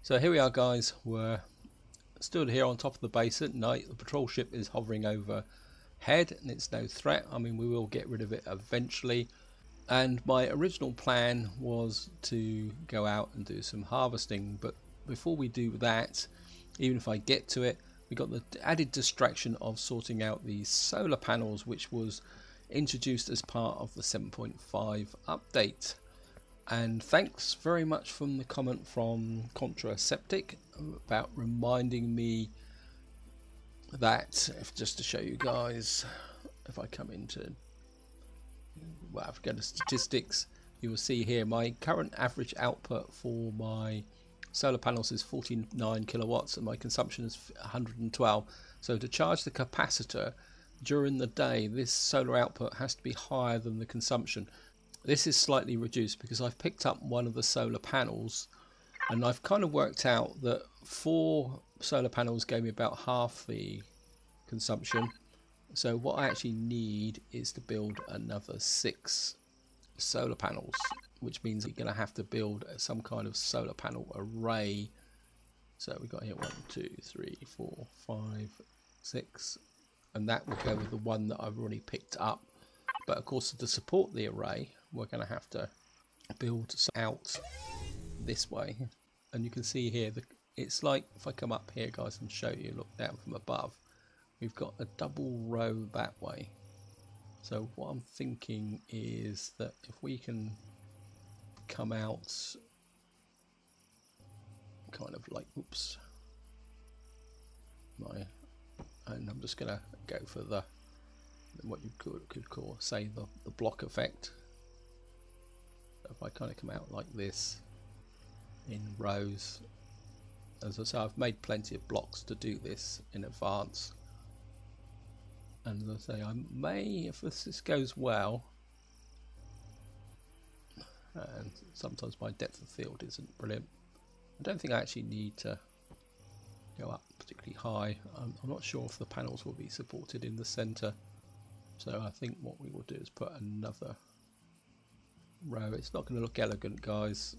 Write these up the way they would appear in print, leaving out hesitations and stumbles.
So here we are, guys. We're stood here on top of the base at night. The patrol ship is hovering overhead and it's no threat. I mean, we will get rid of it eventually. And my original plan was to go out and do some harvesting, but before we do that, even if I get to it, we got the added distraction of sorting out these solar panels, which was introduced as part of the 7.5 update. And thanks very much from the comment from Contraceptic about reminding me that, just to show you guys, if I come into, well, if I go to statistics, you will see here my current average output for my solar panels is 49 kilowatts and my consumption is 112. So to charge the capacitor during the day, this solar output has to be higher than the consumption. This is slightly reduced because I've picked up one of the solar panels and I've kind of worked out that 4 solar panels gave me about half the consumption. So what I actually need is to build another 6 solar panels, which means you're going to have to build some kind of solar panel array. So we've got here 1, 2, 3, 4, 5, 6, and that will go with the one that I've already picked up. But of course, to support the array, we're going to have to build out this way. And you can see here, it's like, if I come up here, guys, and show you, look down from above, we've got a double row that way. So what I'm thinking is that if we can come out kind of like, oops, and I'm just going to go for the what you could call, say, the block effect. So if I kind of come out like this in rows, as I say, I've made plenty of blocks to do this in advance, and as I say, I may, if this goes well, and sometimes my depth of field isn't brilliant, I don't think I actually need to go up particularly high. I'm not sure if the panels will be supported in the center. So I think what we will do is put another row. It's not going to look elegant, guys.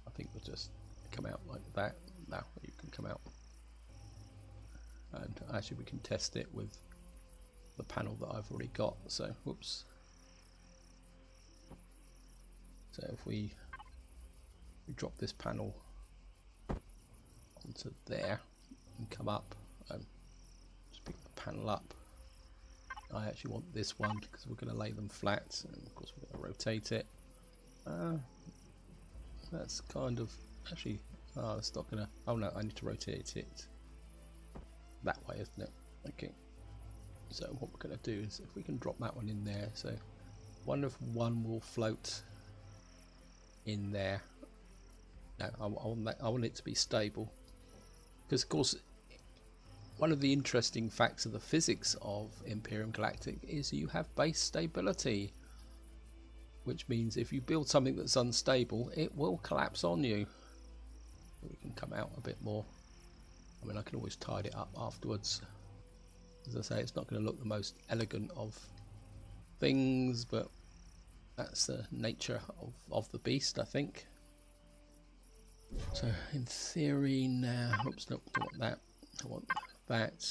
I think we'll just come out like that. Now you can come out. And actually we can test it with the panel that I've already got. So, whoops. So if we drop this panel onto there and come up and just pick the panel up. I actually want this one because we're going to lay them flat, and of course we're going to rotate it. That's kind of actually, it's not going to, oh no, I need to rotate it that way, isn't it? Okay, so what we're going to do is, if we can drop that one in there, so wonder if one will float in there. No, I want it to be stable, because of course one of the interesting facts of the physics of Empyrion Galactic is you have base stability, which means if you build something that's unstable, it will collapse on you. We can come out a bit more. I mean, I can always tidy it up afterwards. As I say, it's not going to look the most elegant of things, but that's the nature of the beast, I think. So in theory now, oops, no, I want that. I want that,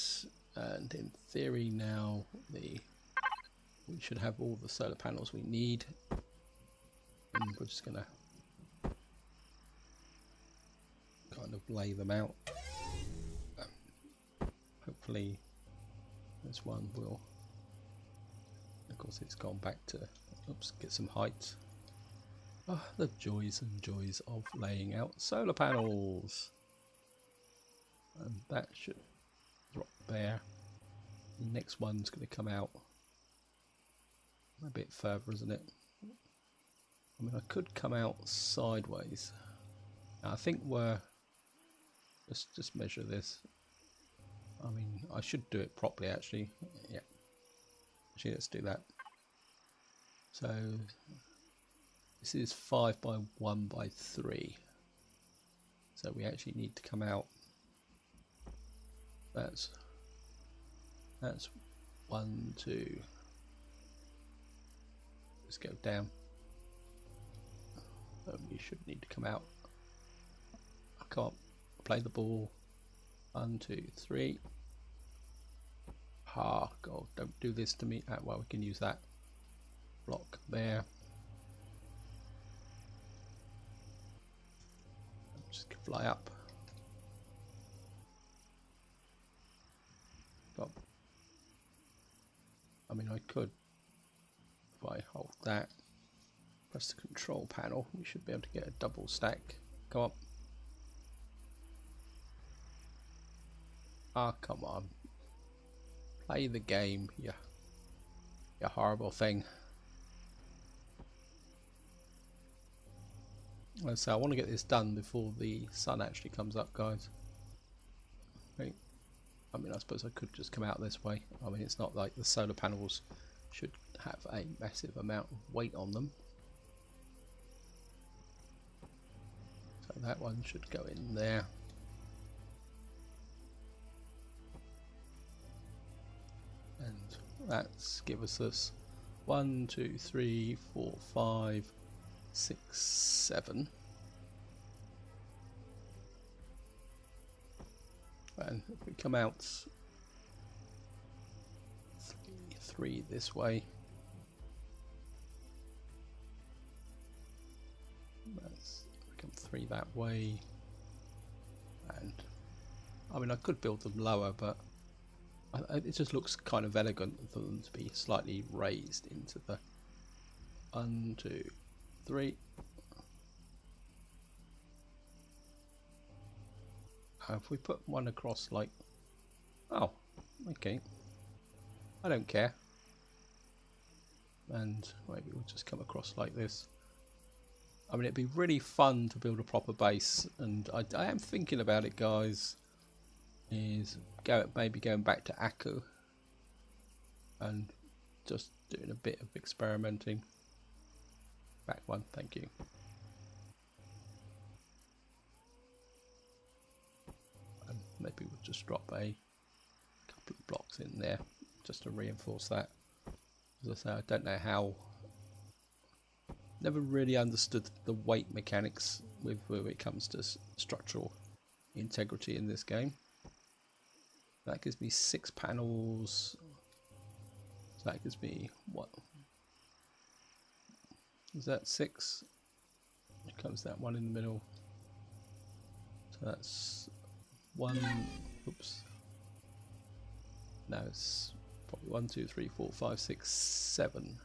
and in theory now we should have all the solar panels we need, and we're just gonna kind of lay them out. Hopefully this one will, of course it's gone back to, oops, get some height. Oh, the joys and joys of laying out solar panels. And that should drop there. The next one's going to come out a bit further, isn't it? I mean, I could come out sideways. Now, I think we're just measure this. I mean, I should do it properly, actually. Yeah. Actually, let's do that. So this is 5 by 1 by 3. So we actually need to come out. That's 1, 2. Let's go down. You should need to come out come on. Play the ball. 1, 2, 3. Ah, God, don't do this to me. Well, we can use that block there. Just fly up. Stop. I mean, I could, if I hold that, press the control panel, we should be able to get a double stack. Come on. Ah, come on. Play the game, you horrible thing. So I want to get this done before the sun actually comes up, guys. Okay. I mean, I suppose I could just come out this way. I mean, it's not like the solar panels should have a massive amount of weight on them. So that one should go in there. And that's give us this 1, 2, 3, 4, 5, 6, 7. And if we come out 3 this way, let's come 3 that way, and I mean I could build them lower, but it just looks kind of elegant for them to be slightly raised into the 1, 2, 3. If we put one across like, oh, okay, I don't care, and maybe we'll just come across like this. I mean, it'd be really fun to build a proper base, and I am thinking about it, guys, is maybe going back to Aku and just doing a bit of experimenting. Back one, thank you. And maybe we'll just drop a couple of blocks in there just to reinforce that. As I say, I don't know how. Never really understood the weight mechanics when it comes to structural integrity in this game. That gives me 6 panels. So that gives me what? Is that 6? Here comes that one in the middle. So that's 1. Oops. No, it's probably 1, 2, 3, 4, 5, 6, 7.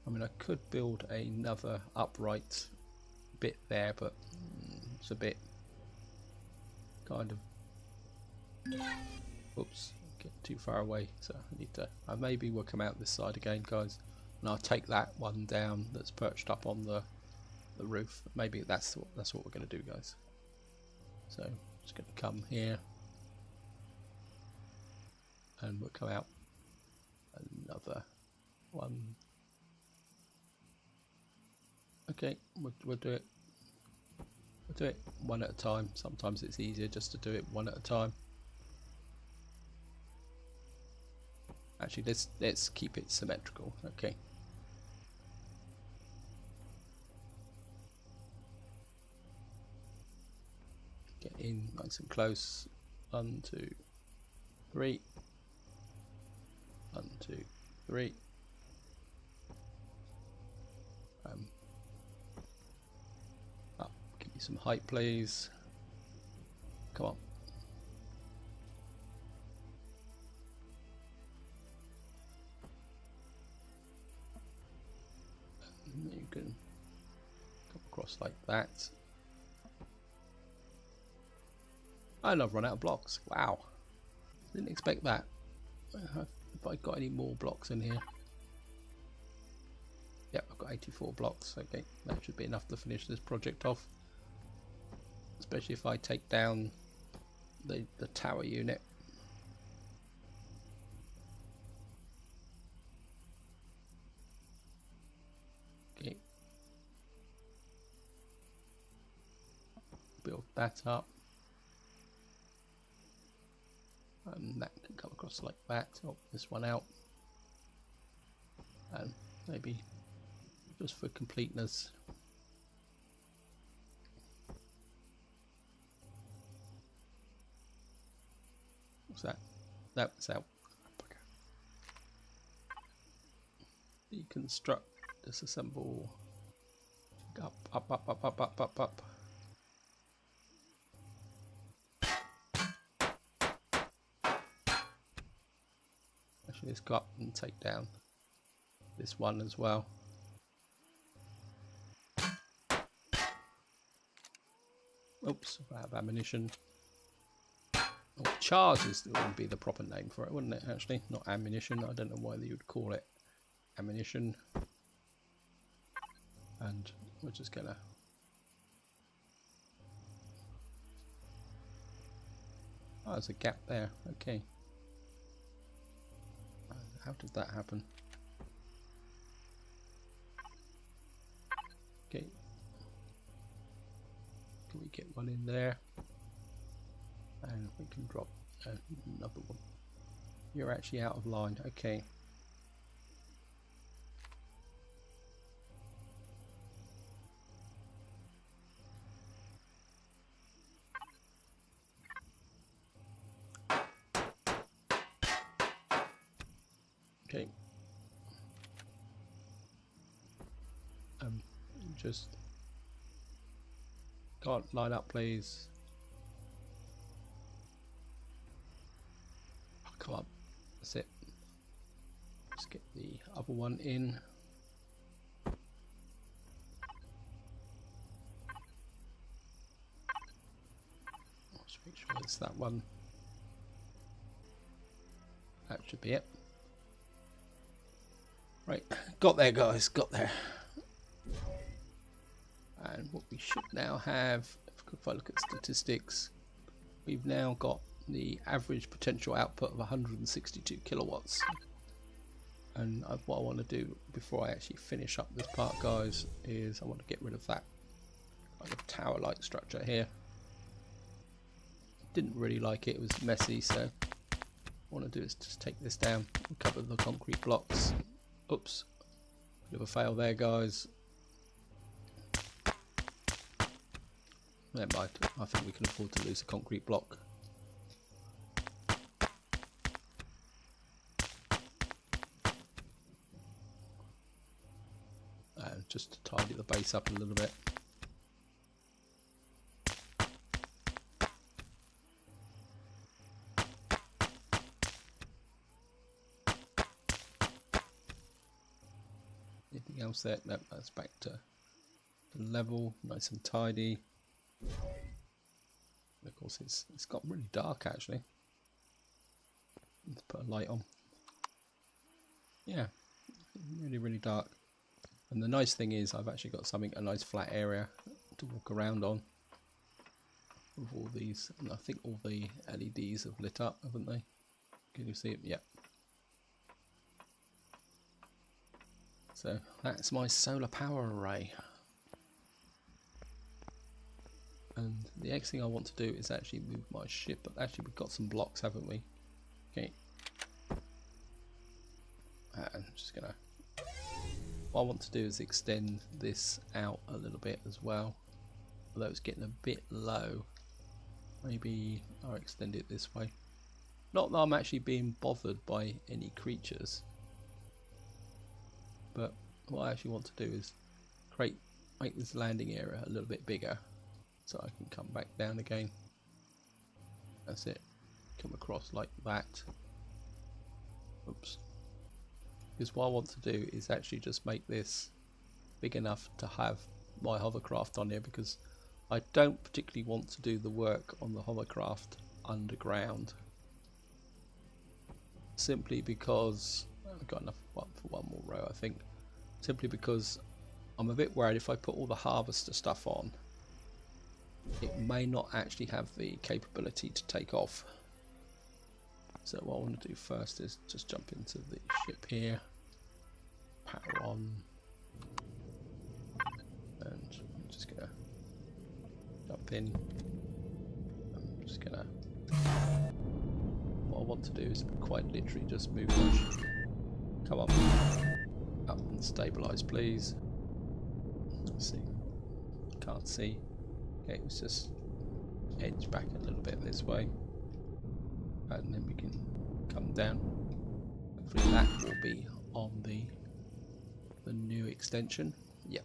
I mean, I could build another upright bit there, but it's a bit kind of. Oops, get too far away. So I need to. Maybe we'll come out this side again, guys, and I'll take that one down that's perched up on the roof. Maybe that's what we're going to do, guys. So I'm just going to come here, and we'll come out another one. Okay, we'll do it. We'll do it one at a time. Sometimes it's easier just to do it one at a time. Actually, let's keep it symmetrical. Okay. Get in nice and close. 1, 2, 3. 1, 2, 3. Give me some height, please. Come on. And you can come across like that. And I've run out of blocks. Wow. Didn't expect that. Have I got any more blocks in here? Yep, I've got 84 blocks. Okay, that should be enough to finish this project off. Especially if I take down the tower unit. Okay. Build that up. And that can come across like that. Oh, this one out. And maybe just for completeness, What's that? No, it's out. Deconstruct, disassemble. Up, up, up, up, up, up, up, up. Actually, let's go up and take down this one as well. Oops, I have ammunition. Oh, charges would be the proper name for it, wouldn't it? Actually, not ammunition. I don't know why they would call it ammunition. And we're just gonna. Oh, there's a gap there. Okay. How did that happen? Okay. Can we get one in there? And we can drop another one. You're actually out of line. Okay. Okay. Just can't line up, please. Oh, come on, that's it. Let's get the other one in. Let's make sure it's that one. That should be it. Right, got there, guys, got there. And what we should now have, if I look at statistics, we've now got the average potential output of 162 kilowatts. And what I want to do before I actually finish up this part, guys, is I want to get rid of that kind of tower-like structure here. Didn't really like it, it was messy, so what I want to do is just take this down and cover the concrete blocks. Oops, bit of a fail there, guys. Never mind, I think we can afford to lose a concrete block. Just to tidy the base up a little bit. Anything else there? Nope, that's back to level, nice and tidy. And of course it's got really dark actually. Let's put a light on. Yeah, really dark. And the nice thing is I've actually got a nice flat area to walk around on with all these, and I think all the LEDs have lit up, haven't they? Can you see it? Yep. So that's my solar power array. And the next thing I want to do is actually move my ship, but actually we've got some blocks, haven't we? Okay. And I'm just gonna, what I want to do is extend this out a little bit as well, although it's getting a bit low. Maybe I'll extend it this way. Not that I'm actually being bothered by any creatures, but what I actually want to do is make this landing area a little bit bigger so I can come back down again. That's it. Come across like that. Oops. Because what I want to do is actually just make this big enough to have my hovercraft on here, because I don't particularly want to do the work on the hovercraft underground, simply because I've got enough for one more row, I think. Simply because I'm a bit worried if I put all the harvester stuff on, it may not actually have the capability to take off. So what I want to do first is just jump into the ship here, power on, and I'm just gonna jump in. I'm just gonna, what I want to do is quite literally just move my ship. Come on, up and stabilize, please. Let's see, can't see. Okay, let's just edge back a little bit this way. and then we can come down. Hopefully that will be on the new extension. Yep.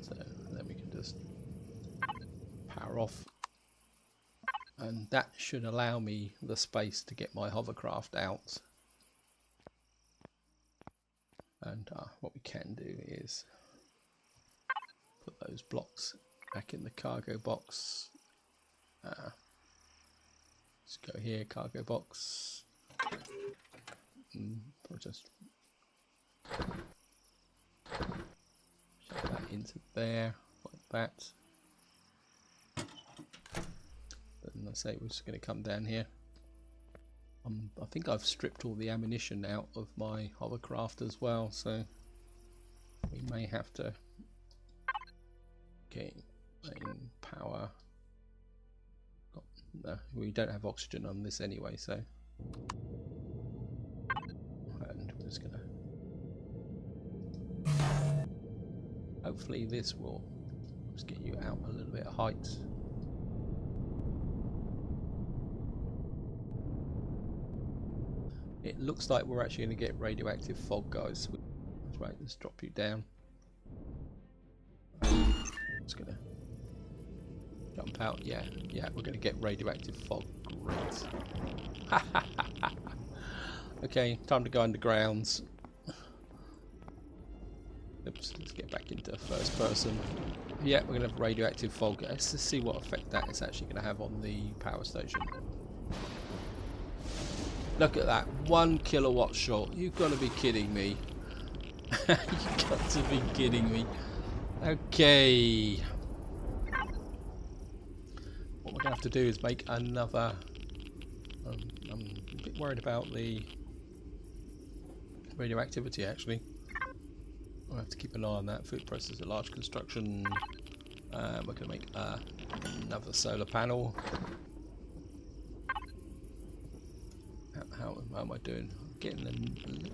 So then we can just power off, and that should allow me the space to get my hovercraft out. And what we can do is put those blocks back in the cargo box. Let's go here, cargo box. I'll just shove that into there, like that. And I say we're just going to come down here. I think I've stripped all the ammunition out of my hovercraft as well, so we may have to. Okay, main power. No, we don't have oxygen on this anyway, so. And we're just gonna. Hopefully, this will just get you out a little bit of height. It looks like we're actually going to get radioactive fog, guys. That's right, let's drop you down. Just going to jump out. Yeah, we're going to get radioactive fog. Great. Okay, time to go underground. Oops, let's get back into first person. Yeah, we're going to have radioactive fog. Let's just see what effect that is actually going to have on the power station. Look at that, 1 kilowatt short. You've got to be kidding me. You've got to be kidding me. Okay. What we're going to have to do is make another. I'm a bit worried about the radioactivity actually. We'll have to keep an eye on that. Food processor, large construction. We're going to make another solar panel. How am I doing? I'm getting a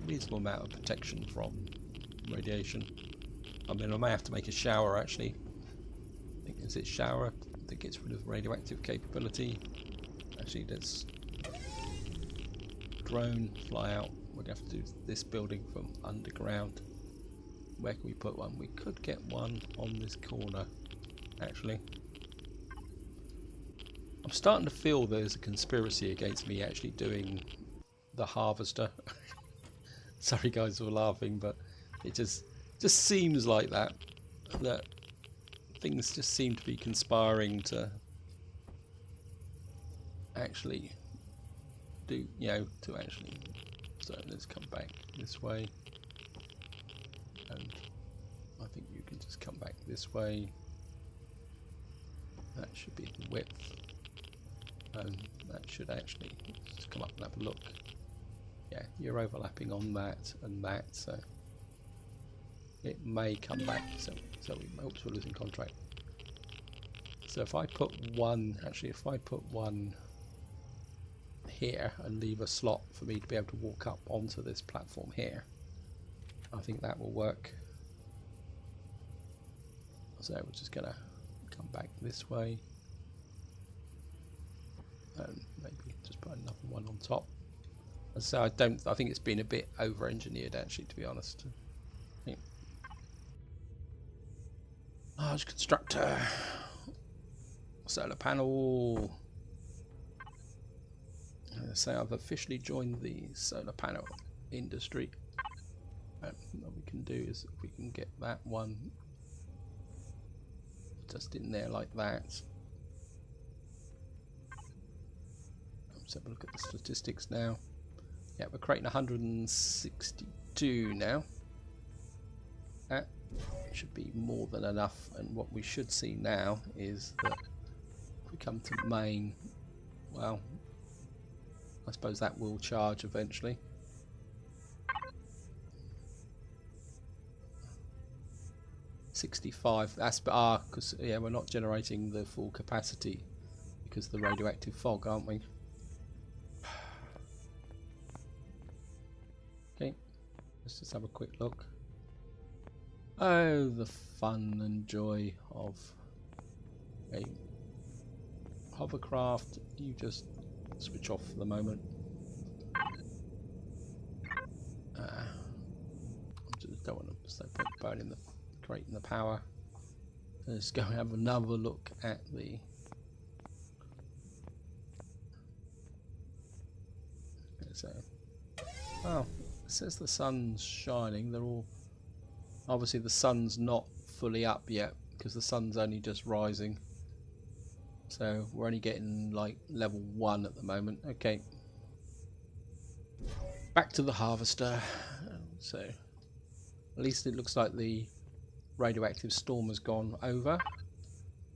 reasonable amount of protection from radiation. I mean, I may have to make a shower actually. I think is it shower that gets rid of radioactive capability. Actually, let's drone fly out. We're going to have to do this building from underground. Where can we put one? We could get one on this corner actually. I'm starting to feel there's a conspiracy against me actually doing the harvester. Sorry guys for laughing, but it just seems like that things just seem to be conspiring to actually do, to actually. So let's come back this way, and I think you can just come back this way. That should be the width. And that should actually just come up and have a look. Yeah, you're overlapping on that and that, so it may come back. So oops, we're losing contract. So if I put one, actually, if I put one here and leave a slot for me to be able to walk up onto this platform here, I think that will work. So we're just gonna come back this way. And maybe just put another one on top. And so I think it's been a bit over engineered actually, to be honest. Large constructor, solar panel. So I've officially joined the solar panel industry. And what we can do is if we can get that one just in there like that. Let's have a look at the statistics now. Yeah, we're creating 162 now. That should be more than enough, and what we should see now is that if we come to main, well, I suppose that will charge eventually. $65, that's because yeah, we're not generating the full capacity because of the radioactive fog, aren't we? Okay, let's just have a quick look. Oh, the fun and joy of a hovercraft. You just switch off for the moment. Just don't want to. There's no point burning the creating the power. Let's go and have another look at the. So, oh, it says the sun's shining. They're all obviously the sun's not fully up yet because the sun's only just rising. So we're only getting like level 1 at the moment. Okay, back to the harvester. So at least it looks like the radioactive storm has gone over,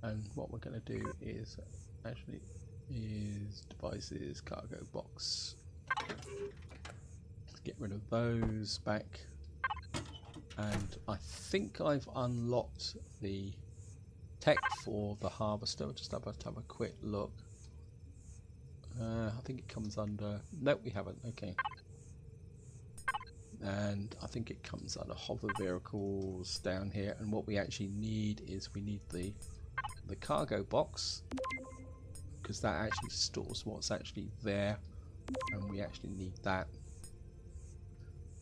and what we're going to do is actually devices, cargo box. Get rid of those back, and I think I've unlocked the tech for the harvester. We'll just have a quick look. I think it comes under. Nope, we haven't. Okay. And I think it comes under hover vehicles down here, and what we actually need is we need the cargo box, because that actually stores what's actually there, and we actually need that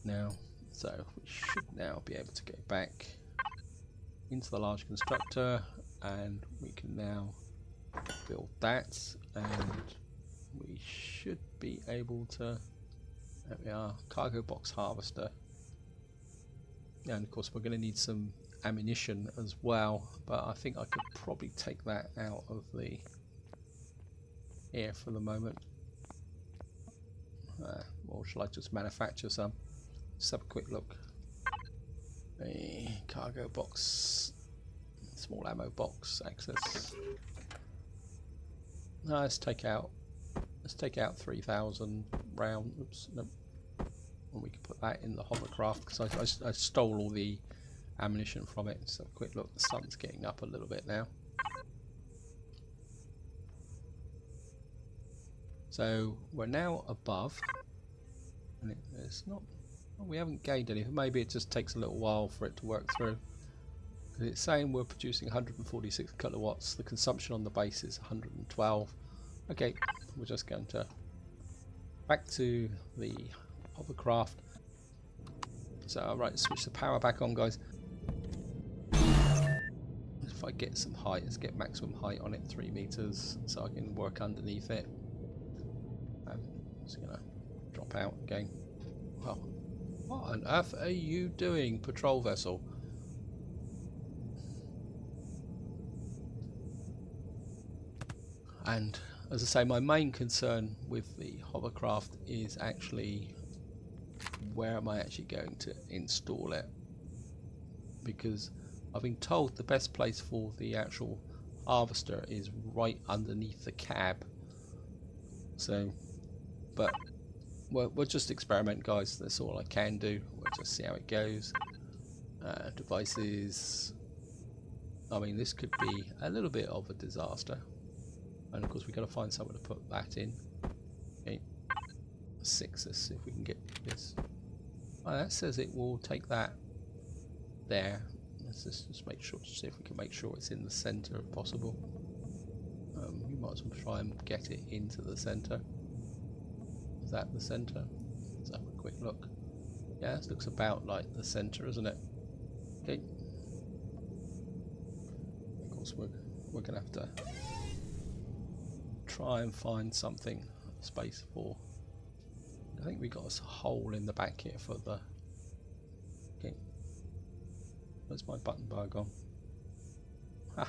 now. So we should now be able to go back into the large constructor, and we can now build that, and we should be able to. There we are, cargo box harvester. And of course we're going to need some ammunition as well, but I think I could probably take that out of the here for the moment. Or shall I just manufacture some? Just have a quick look. A cargo box, small ammo box, access. No, let's take out 3,000 round. Oops, no. And we can put that in the hovercraft because I stole all the ammunition from it. So quick look, the sun's getting up a little bit now. So we're now above, and it's not. Well, we haven't gained anything. Maybe it just takes a little while for it to work through. It's saying we're producing 146 kilowatts. The consumption on the base is 112. Okay, we're just going to back to the hovercraft. So alright, switch the power back on, guys. If I get some height, let's get maximum height on it, 3 meters, so I can work underneath it. I'm just gonna drop out again. Well, what on earth are you doing, patrol vessel? And as I say, my main concern with the hovercraft is actually where am I actually going to install it, because I've been told the best place for the actual harvester is right underneath the cab. So, but we'll just experiment, guys. That's all I can do. We'll just see how it goes. Devices. I mean, this could be a little bit of a disaster. And of course we've got to find somewhere to put that in. Okay. 6, let's see if we can get this. Oh, that says it will take that there. Let's just make sure, see if we can make sure it's in the center if possible. We might as well try and get it into the center. Is that the center? Let's have a quick look. Yeah, this looks about like the center, isn't it? Okay. Of course we're gonna have to try and find something, space for. I think we got a hole in the back here for the. Okay. Where's my button bar gone? Ha.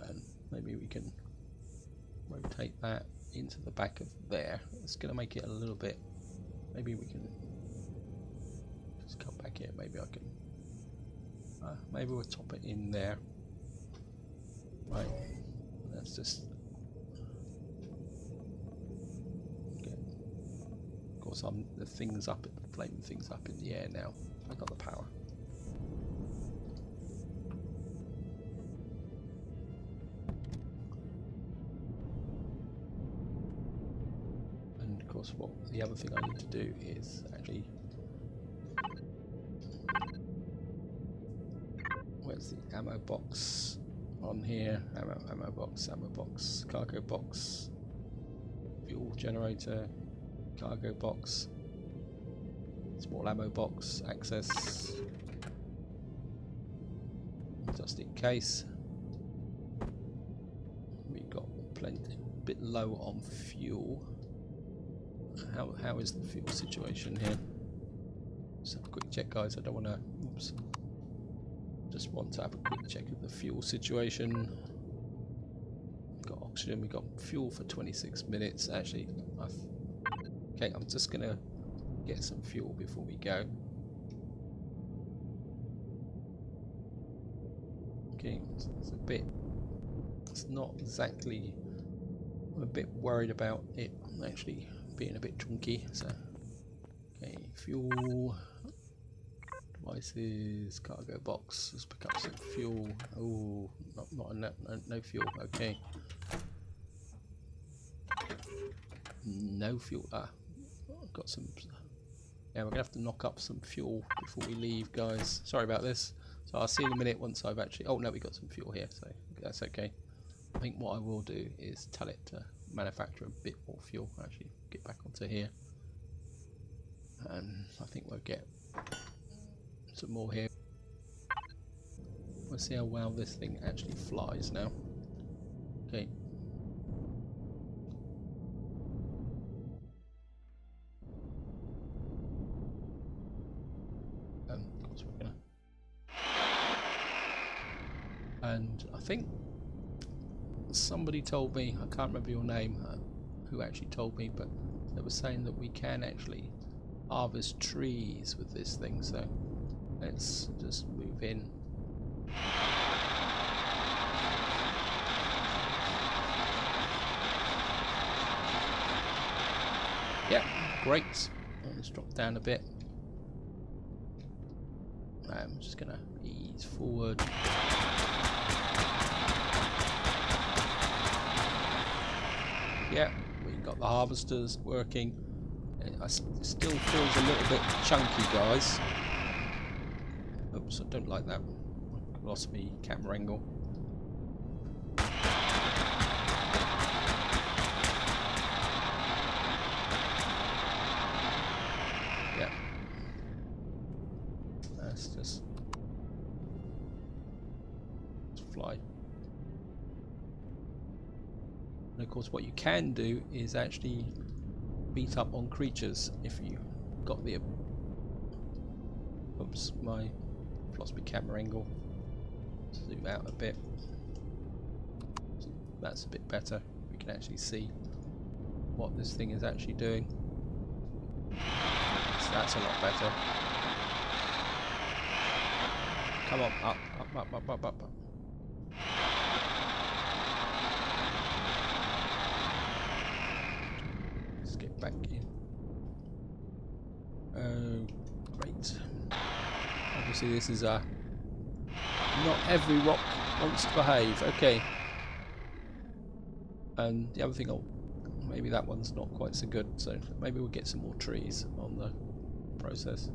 And maybe we can rotate that into the back of there. It's going to make it a little bit. Maybe we can just come back here. Maybe I can. Maybe we'll top it in there. Right, let's just get. Of course, the thing's up, the flaming thing's up in the air now. I got the power. And of course, what the other thing I need to do is actually. Where's the ammo box? on here. Ammo box, cargo box, fuel generator, cargo box, small ammo box, access, just in case. We've got plenty, a bit low on fuel. How is the fuel situation here? Just have a quick check, guys. I don't want to. Oops. Just want to have a quick check of the fuel situation. We've got oxygen. We've got fuel for 26 minutes. Actually, okay. I'm just gonna get some fuel before we go. Okay, it's a bit. It's not exactly. I'm a bit worried about it actually being a bit chunky. So, okay, fuel. Devices, cargo box. Let's pick up some fuel. Oh, no fuel. Okay. No fuel. Ah, I've got some. Yeah, we're gonna have to knock up some fuel before we leave, guys. Sorry about this. So I'll see you in a minute once I've actually. Oh no, we got some fuel here, so that's okay. I think what I will do is tell it to manufacture a bit more fuel. Actually, get back onto here, and I think we'll get some more here. We'll see how well this thing actually flies now. Okay. Of course we're gonna. And I think somebody told me, I can't remember your name, who actually told me, but they were saying that we can actually harvest trees with this thing, so let's just move in. Yeah, great. Let's drop down a bit. I'm just gonna ease forward. Yeah, we got the harvesters working. It still feels a little bit chunky, guys. Oops, I don't like that. Lost me camera angle. Yeah. Let's just fly. And of course, what you can do is actually beat up on creatures if you got the. Oops, I've lost my camera angle. Zoom out a bit. So that's a bit better. We can actually see what this thing is actually doing. So that's a lot better. Come on, up. Let's get back in. Oh, great. Obviously this is not every rock wants to behave. Okay. And the other thing, maybe that one's not quite so good, so maybe we'll get some more trees on the process.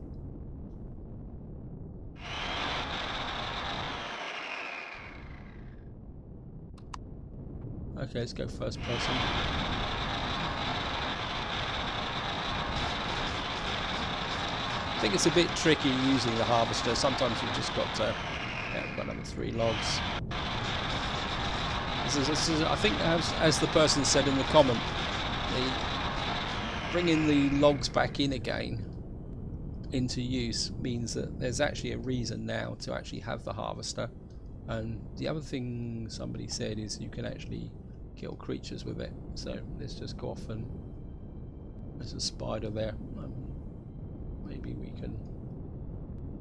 Okay, let's go first person. I think it's a bit tricky using the harvester. Sometimes you've just got to. Yeah, we've got another 3 logs. This is, I think, as the person said in the comment, bringing the logs back in again into use means that there's actually a reason now to actually have the harvester. And the other thing somebody said is you can actually kill creatures with it. So let's just go off, and there's a spider there. Maybe we can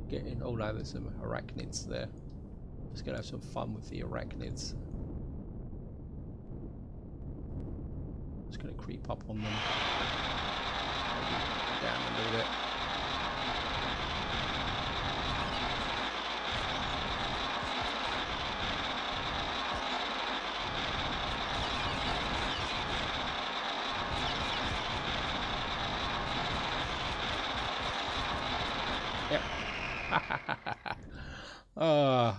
get in. Oh no, there's some arachnids there. Just gonna have some fun with the arachnids. Just gonna creep up on them. Maybe down a little bit. Yep.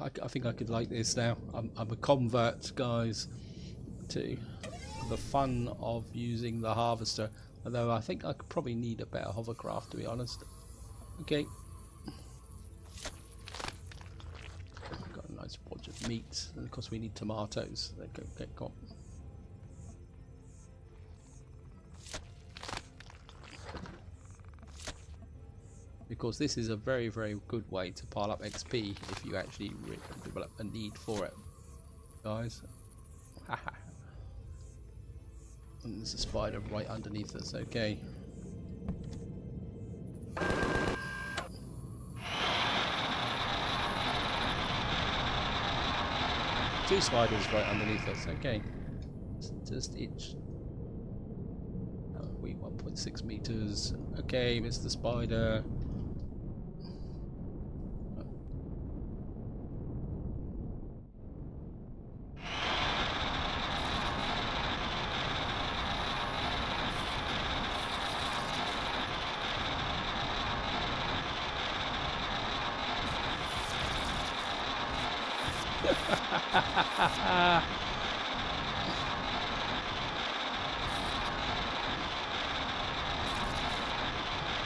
I think I could like this now. I'm a convert, guys, to the fun of using the harvester. Although I think I could probably need a better hovercraft, to be honest. Okay. Got a nice bunch of meat, and of course we need tomatoes. They can get got. Because this is a very, very good way to pile up XP if you actually develop a need for it, guys. Haha. And there's a spider right underneath us. Okay. Two spiders right underneath us. Okay. Just each. We 1.6 meters. Okay, Mr. Spider.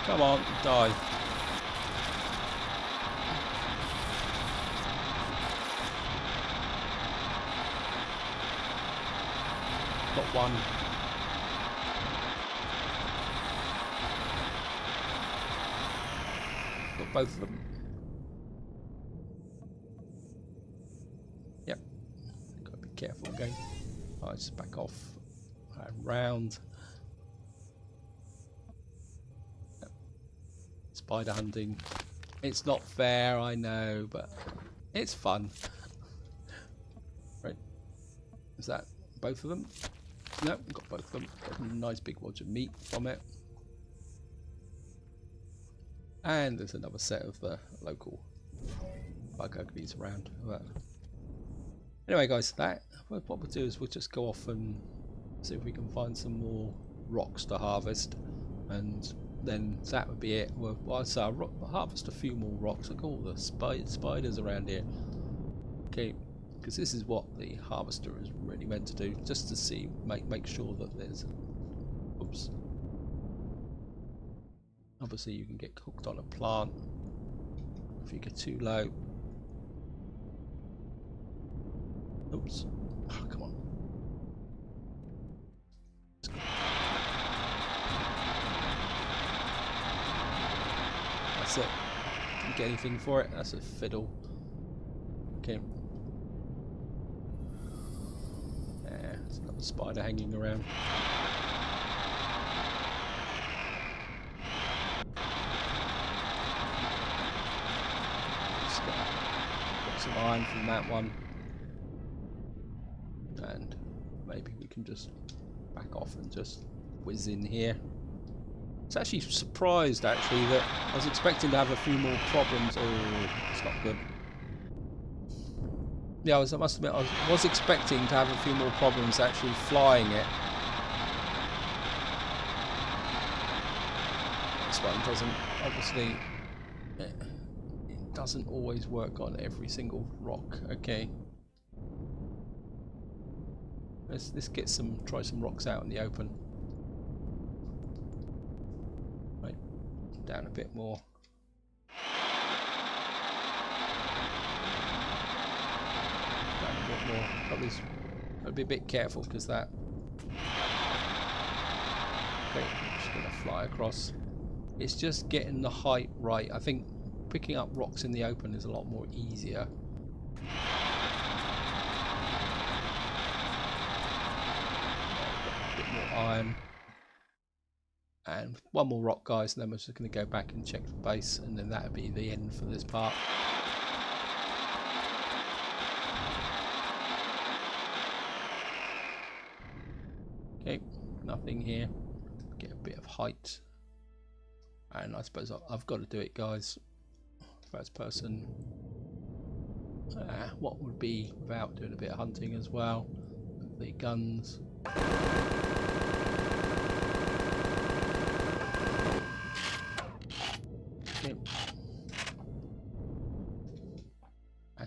Come on, die. Got one. Got both of them. Yep. Gotta be careful again. Alright, just back off and round. Yep. Spider hunting. It's not fair, I know, but it's fun. Right. Is that both of them? Nope, got both of them. Got a nice big wad of meat from it. And there's another set of the local bug uglies around. But anyway, guys, what we'll do is we'll just go off and see if we can find some more rocks to harvest, and then that would be it. Well, I'll harvest a few more rocks. Look at all the spiders around here. Okay, because this is what the harvester is really meant to do, just to see, make sure that there's. Oops. Obviously, you can get cooked on a plant if you get too low. Oops. Oh, come on. That's it. Didn't get anything for it. That's a fiddle. Okay. Yeah, there's another spider hanging around. Got some iron from that one. And maybe we can just back off and just whiz in here. It's actually surprised actually that I was expecting to have a few more problems. Oh, it's not good. Yeah, I must admit I was expecting to have a few more problems actually flying it. This one doesn't, obviously, it doesn't always work on every single rock. Okay. Let's get try some rocks out in the open. Right, down a bit more. Down a bit more. Probably gotta be a bit careful because that. Okay, I'm just gonna fly across. It's just getting the height right. I think picking up rocks in the open is a lot more easier. Iron and one more rock, guys, and then we're just going to go back and check the base, and then that'll be the end for this part. Okay, nothing here. Get a bit of height, and I suppose I've got to do it, guys. First person. What would be without doing a bit of hunting as well? The guns.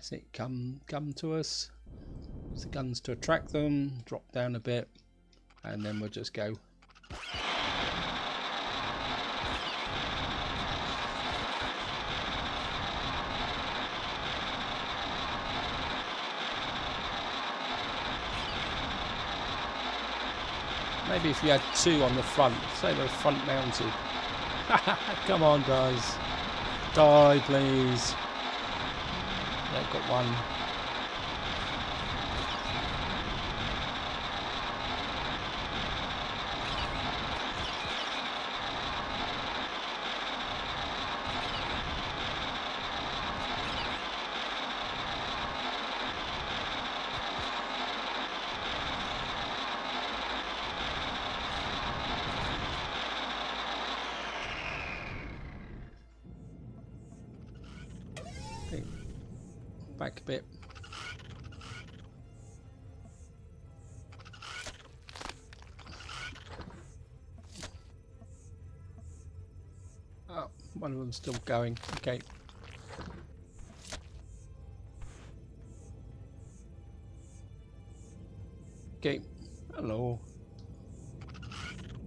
That's it. Come to us. Use the guns to attract them. Drop down a bit, and then we'll just go. Maybe if you had two on the front, say they're front mounted. Come on, guys. Die, please. Yeah, got one. Okay. Back a bit. Oh, one of them's still going. Okay. Okay. Hello,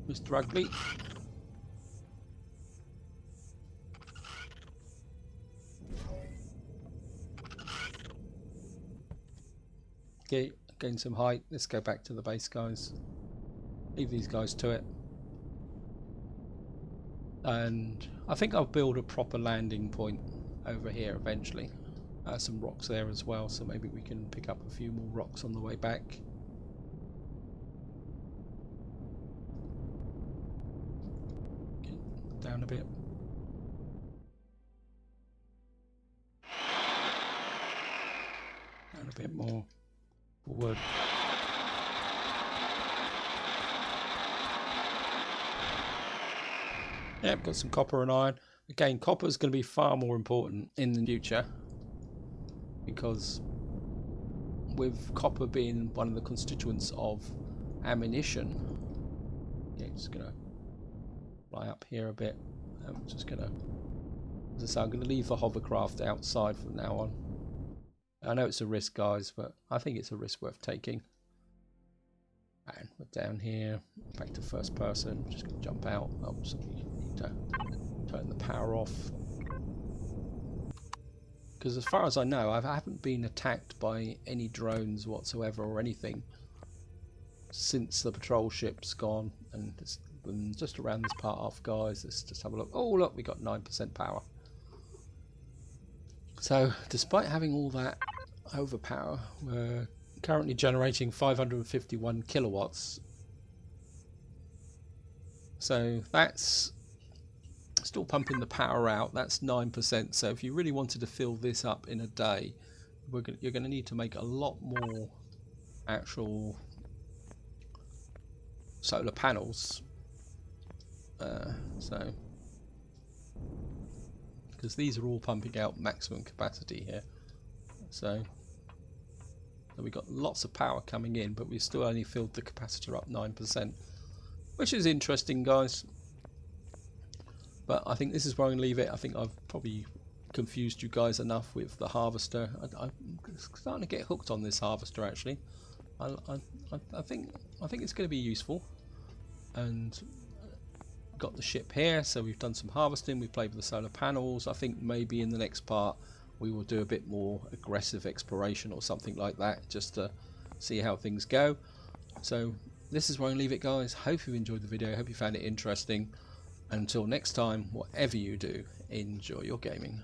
Mr. Ugly. Okay, gain some height. Let's go back to the base, guys. Leave these guys to it. And I think I'll build a proper landing point over here eventually. Some rocks there as well, so maybe we can pick up a few more rocks on the way back. Okay, down a bit. Down a bit more. Forward. Yep, got some copper and iron. Again, copper is going to be far more important in the future, because with copper being one of the constituents of ammunition. Okay, just going to fly up here a bit. I'm just going to, as I say, I'm going to leave the hovercraft outside from now on. I know it's a risk, guys, but I think it's a risk worth taking. And we're down here, back to first person. Just going to jump out. Oh, so we need to turn the power off. Because as far as I know, I haven't been attacked by any drones whatsoever or anything since the patrol ship's gone. And it's been just around this part off, guys. Let's just have a look. Oh, look, we got 9% power. So, despite having all that overpower, we're currently generating 551 kilowatts. So that's still pumping the power out. That's 9%. So if you really wanted to fill this up in a day, you're going to need to make a lot more actual solar panels. Because these are all pumping out maximum capacity here. So we've got lots of power coming in, but we've still only filled the capacitor up 9%, which is interesting, guys. But I think this is where I'm going to leave it. I think I've probably confused you guys enough with the harvester. I'm starting to get hooked on this harvester, actually. I think it's going to be useful. And got the ship here, so we've done some harvesting, we've played with the solar panels. I think maybe in the next part we will do a bit more aggressive exploration or something like that, just to see how things go. So this is where I'm going to leave it, guys. Hope you enjoyed the video, hope you found it interesting. Until next time, whatever you do, enjoy your gaming.